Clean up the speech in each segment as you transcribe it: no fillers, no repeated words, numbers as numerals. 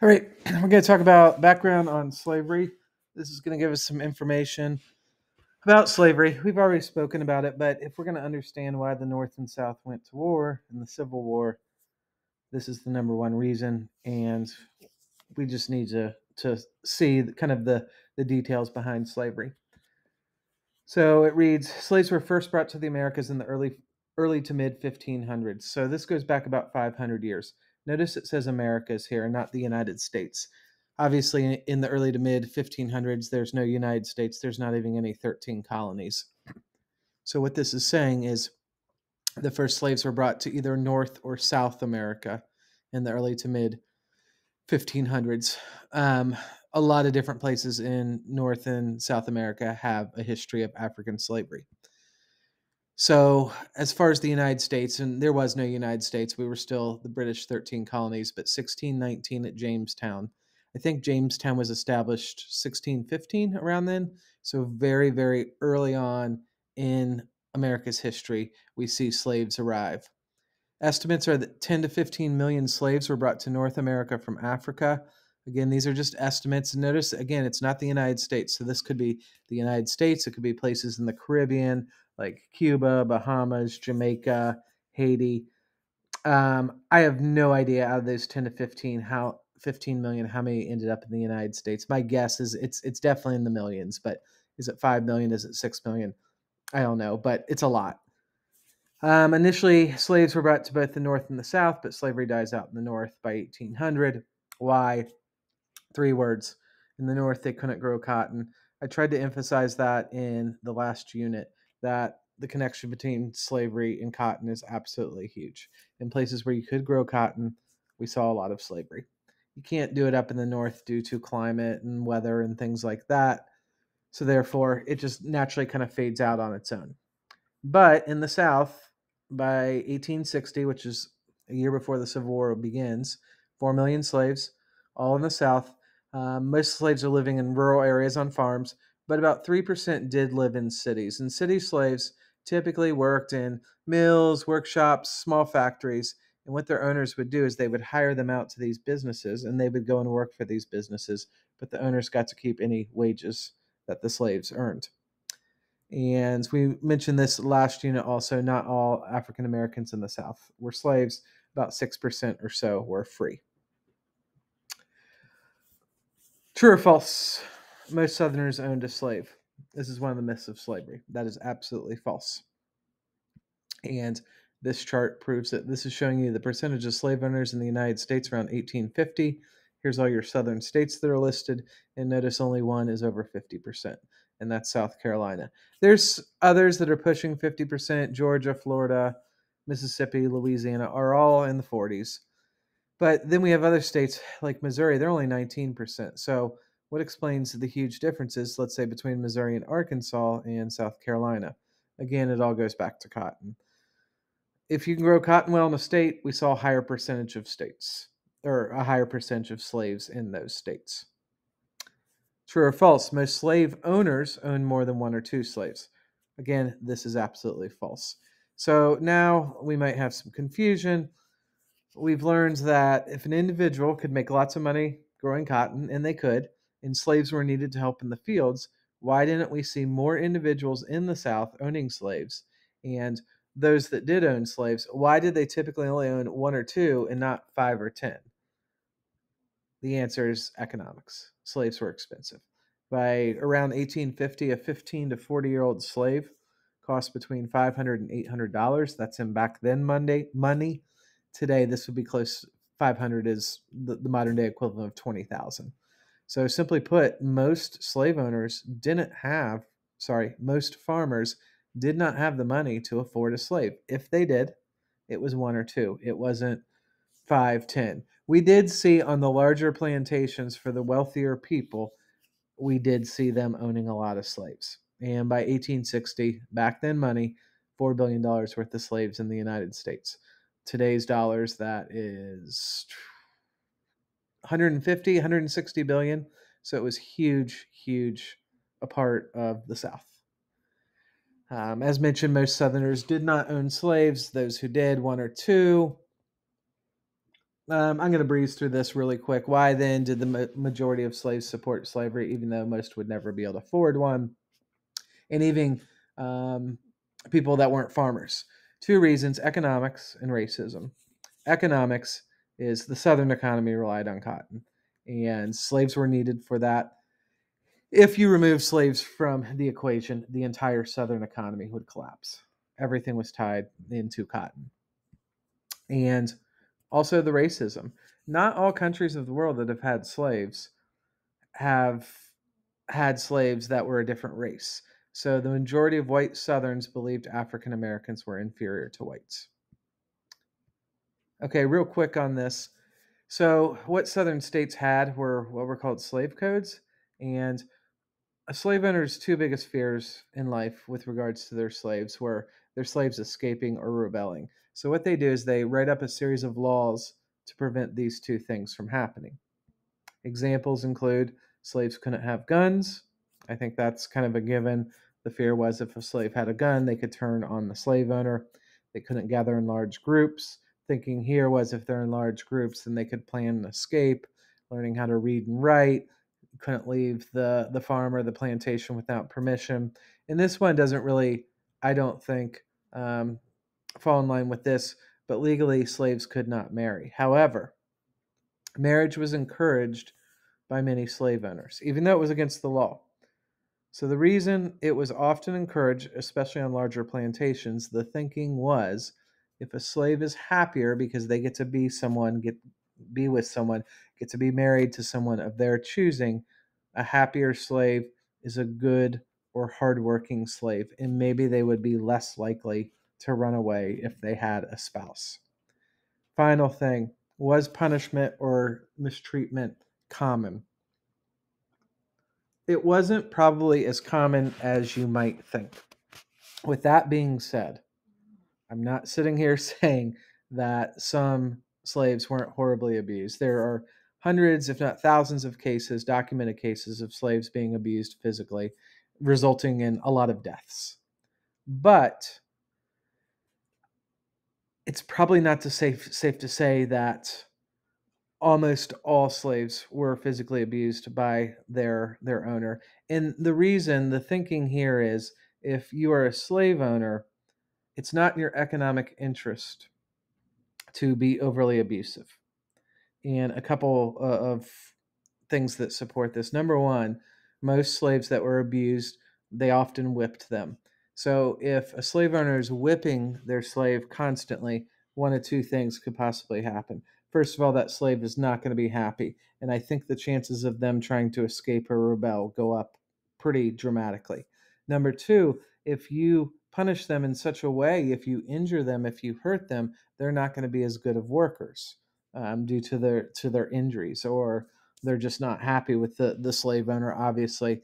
All right, we're going to talk about background on slavery. This is going to give us some information about slavery. We've already spoken about it, but if we're going to understand why the North and South went to war in the Civil War, this is the number one reason, and we just need to see kind of the details behind slavery. So it reads, slaves were first brought to the Americas in the early to mid 1500s. So this goes back about 500 years. Notice it says Americas here, not the United States. Obviously, in the early to mid 1500s, there's no United States. There's not even any 13 colonies. So what this is saying is the first slaves were brought to either North or South America in the early to mid 1500s. A lot of different places in North and South America have a history of African slavery. So, as far as the United States, and there was no United States, we were still the British 13 colonies, but 1619 at Jamestown. I think Jamestown was established 1615 around then. So, very, very early on in America's history, we see slaves arrive. Estimates are that 10 to 15 million slaves were brought to North America from Africa. Again, these are just estimates. Notice, again, it's not the United States. So this could be the United States. It could be places in the Caribbean, like Cuba, Bahamas, Jamaica, Haiti. I have no idea out of those 10 to 15 million, how many ended up in the United States. My guess is it's definitely in the millions, but is it 5 million? Is it 6 million? I don't know, but it's a lot. Initially, slaves were brought to both the North and the South, but slavery dies out in the North by 1800. Why? Three words. In the North, they couldn't grow cotton. I tried to emphasize that in the last unit, that the connection between slavery and cotton is absolutely huge. In places where you could grow cotton, we saw a lot of slavery. You can't do it up in the North due to climate and weather and things like that. So, therefore, it just naturally kind of fades out on its own. But in the South, by 1860, which is a year before the Civil War begins, 4 million slaves, all in the South. Most slaves are living in rural areas on farms, but about 3% did live in cities. And city slaves typically worked in mills, workshops, small factories. And what their owners would do is they would hire them out to these businesses and they would go and work for these businesses, but the owners got to keep any wages that the slaves earned. And we mentioned this last unit also, not all African Americans in the South were slaves. About 6% or so were free. True or false? Most Southerners owned a slave. This is one of the myths of slavery. That is absolutely false. And this chart proves that. This is showing you the percentage of slave owners in the United States around 1850. Here's all your southern states that are listed, and notice only one is over 50%, and that's South Carolina. There's others that are pushing 50%. Georgia, Florida, Mississippi, Louisiana are all in the 40s. But then we have other states like Missouri, they're only 19%. So what explains the huge differences, let's say, between Missouri and Arkansas and South Carolina? Again, it all goes back to cotton. If you can grow cotton well in a state, we saw a higher percentage of states or a higher percentage of slaves in those states. True or false? Most slave owners own more than one or two slaves. Again, this is absolutely false. So now we might have some confusion. We've learned that if an individual could make lots of money growing cotton, and they could, and slaves were needed to help in the fields, why didn't we see more individuals in the South owning slaves? And those that did own slaves, why did they typically only own one or two and not 5 or 10? The answer is economics. Slaves were expensive. By around 1850, a 15 to 40-year-old slave cost between $500 and $800. That's in back then money. Today, this would be close. 500 is the modern day equivalent of 20,000. So simply put, most slave owners didn't have, most farmers did not have the money to afford a slave. If they did, it was one or two. It wasn't 5, 10. We did see on the larger plantations for the wealthier people, we did see them owning a lot of slaves. And by 1860, back then money, $4 billion worth of slaves in the United States. Today's dollars, that is 150, 160 billion. So it was huge, huge a part of the South. As mentioned, most Southerners did not own slaves. Those who did, one or two. I'm going to breeze through this really quick. Why then did the majority of slaves support slavery, even though most would never be able to afford one? And even um, people that weren't farmers. Two reasons: economics and racism. Economics is the Southern economy relied on cotton, and slaves were needed for that. If you remove slaves from the equation, the entire Southern economy would collapse. Everything was tied into cotton. And also the racism. Not all countries of the world that have had slaves have had slaves that were a different race. So the majority of white Southerns believed African Americans were inferior to whites. Okay, real quick on this. So, what Southern states had were what were called slave codes, and a slave owner's two biggest fears in life with regards to their slaves were their slaves escaping or rebelling. So, what they do is they write up a series of laws to prevent these two things from happening. Examples include slaves couldn't have guns. I think that's kind of a given. The fear was if a slave had a gun, they could turn on the slave owner. They couldn't gather in large groups. Thinking here was if they're in large groups, then they could plan an escape, learning how to read and write. Couldn't leave the farm or the plantation without permission. And this one doesn't really, I don't think, um, fall in line with this, but legally, slaves could not marry. However, marriage was encouraged by many slave owners, even though it was against the law. So, the reason it was often encouraged, especially on larger plantations, the thinking was if a slave is happier because they get to be with someone, get to be married to someone of their choosing, a happier slave is a good or hardworking slave, and maybe they would be less likely to run away if they had a spouse. Final thing, was punishment or mistreatment common? It wasn't probably as common as you might think. With that being said, I'm not sitting here saying that some slaves weren't horribly abused. There are hundreds, if not thousands, of cases, documented cases of slaves being abused physically, resulting in a lot of deaths. But it's probably not safe to say that almost all slaves were physically abused by their owner. And the reason, the thinking here is if you are a slave owner, it's not in your economic interest to be overly abusive. And a couple of things that support this. Number one, most slaves that were abused, they often whipped them. So if a slave owner is whipping their slave constantly, one of two things could possibly happen. First of all, that slave is not going to be happy. And I think the chances of them trying to escape or rebel go up pretty dramatically. Number two, if you punish them in such a way, if you injure them, if you hurt them, they're not going to be as good of workers due to their injuries, or they're just not happy with the slave owner. Obviously,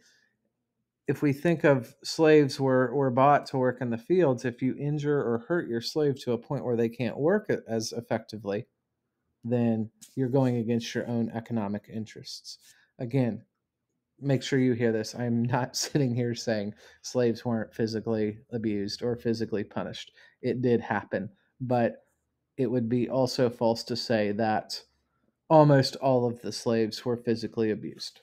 if we think of slaves were bought to work in the fields, if you injure or hurt your slave to a point where they can't work as effectively, then you're going against your own economic interests. Again, make sure you hear this. I'm not sitting here saying slaves weren't physically abused or physically punished. It did happen, but it would be also false to say that almost all of the slaves were physically abused.